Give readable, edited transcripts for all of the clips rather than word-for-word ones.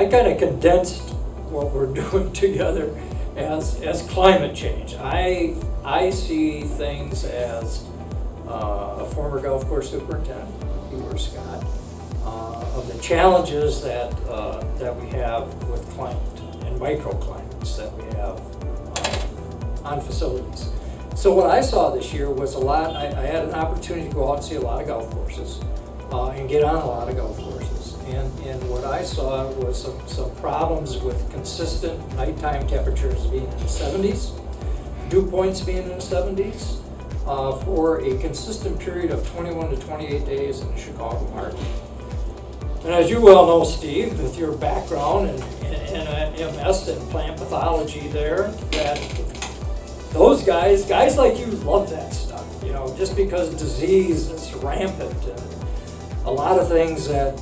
I kind of condensed what we're doing together as climate change. I see things as a former golf course superintendent, you were Scott, of the challenges that we have with climate and microclimates that we have on facilities. So what I saw this year was I had an opportunity to go out and see a lot of golf courses and get on a lot of golf courses. And what I saw was some problems with consistent nighttime temperatures being in the 70s, dew points being in the 70s, for a consistent period of 21 to 28 days in the Chicago market. And as you well know, Steve, with your background in MS and plant pathology there, that those guys like you love that stuff, just because disease is rampant and a lot of things that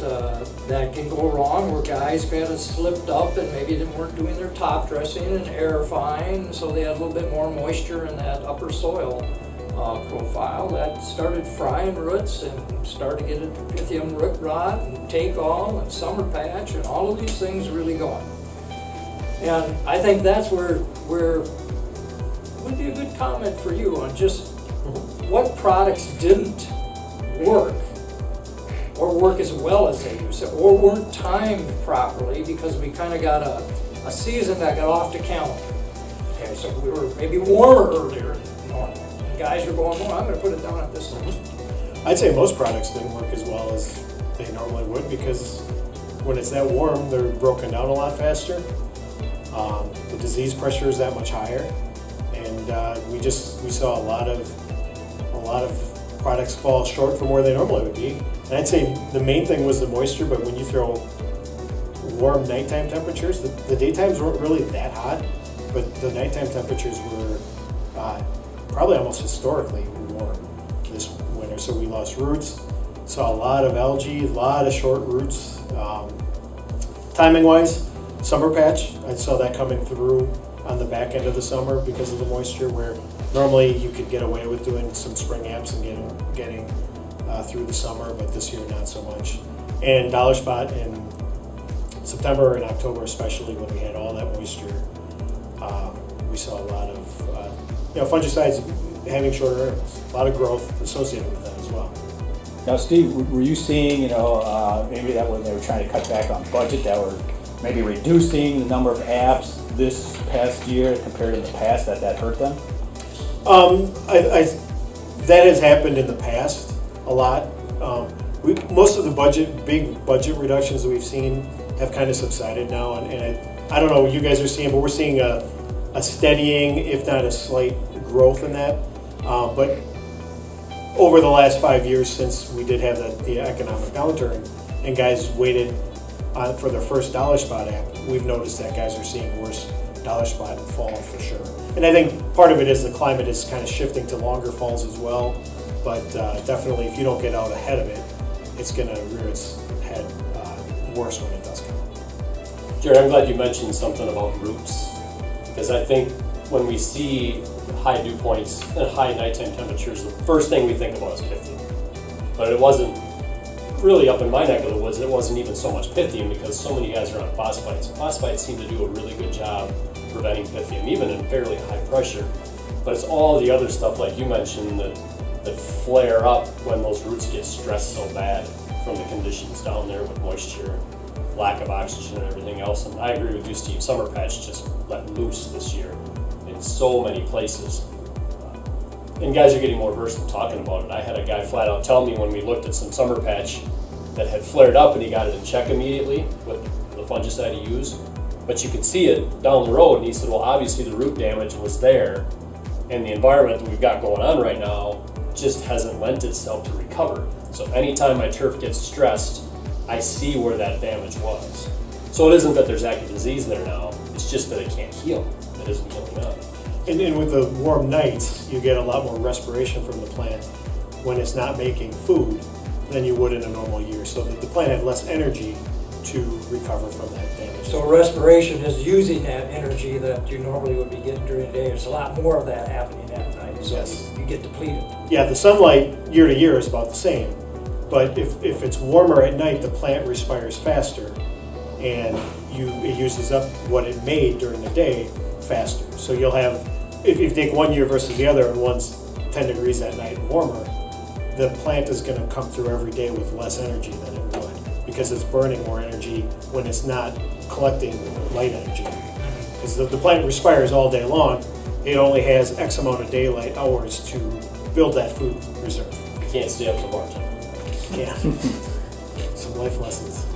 can go wrong where guys kind of slipped up and maybe they weren't doing their top dressing and aerifying, so they had a little bit more moisture in that upper soil profile that started frying roots and started to get into pythium root rot and take all and summer patch and all of these things really going. And I think that's where would be a good comment for you on just what products didn't work or work as well as they used to, or weren't timed properly because we kind of got a season that got off the calendar. Okay, so we were maybe warmer earlier than normal. And guys were going, I'm going to put it down at this time. I'd say most products didn't work as well as they normally would because when it's that warm, they're broken down a lot faster. The disease pressure is that much higher, and we saw a lot of products fall short from where they normally would be. And I'd say the main thing was the moisture, but when you throw warm nighttime temperatures, the daytimes weren't really that hot, but the nighttime temperatures were probably almost historically warm this winter. So we lost roots, saw a lot of algae, a lot of short roots. Timing-wise, summer patch, I saw that coming through on the back end of the summer because of the moisture, where normally you could get away with doing some spring amps and getting through the summer, but this year not so much. And dollar spot in September and October, especially when we had all that moisture, we saw a lot of fungicides having shorter intervals, a lot of growth associated with that as well. Now, Steve, were you seeing, maybe that when they were trying to cut back on budget, that were maybe reducing the number of apps this past year compared to the past, that hurt them? That has happened in the past a lot. Most of the big budget reductions that we've seen have kind of subsided now, and I don't know what you guys are seeing, but we're seeing a steadying, if not a slight growth in that. But over the last 5 years, since we did have the economic downturn, and guys waited for their first dollar spot app, we've noticed that guys are seeing worse dollar spot fall for sure. And I think part of it is the climate is kind of shifting to longer falls as well. But definitely, if you don't get out ahead of it, it's going to rear its head worse when it does come. Jared, I'm glad you mentioned something about roots, because I think when we see high dew points and high nighttime temperatures, the first thing we think about is pythium. But it wasn't really up in my neck of the woods. It wasn't even so much pythium because so many guys are on phosphites. Phosphites seem to do a really good job preventing pythium, even in fairly high pressure. But it's all the other stuff, like you mentioned, that flare up when those roots get stressed so bad from the conditions down there with moisture, lack of oxygen and everything else. And I agree with you, Steve, summer patch just let loose this year in so many places. And guys are getting more versatile talking about it. I had a guy flat out tell me when we looked at some summer patch that had flared up and he got it in check immediately with the fungicide he used. But you could see it down the road, and he said, well, obviously the root damage was there, and the environment that we've got going on right now just hasn't lent itself to recover. So anytime my turf gets stressed, I see where that damage was. So it isn't that there's active disease there now, it's just that it can't heal. It isn't healing up. And with the warm nights, you get a lot more respiration from the plant when it's not making food than you would in a normal year. So that the plant had less energy to recover from that damage. So respiration is using that energy that you normally would be getting during the day. There's a lot more of that happening at night. So yes. You get depleted. Yeah, the sunlight year to year is about the same. But if it's warmer at night, the plant respires faster and it uses up what it made during the day faster. So you'll have, if you take 1 year versus the other, and one's 10 degrees at night and warmer, the plant is going to come through every day with less energy than it would, because it's burning more energy when it's not collecting light energy. Because the plant respires all day long, it only has X amount of daylight hours to build that food reserve. You can't stay up till March. Yeah. Some life lessons.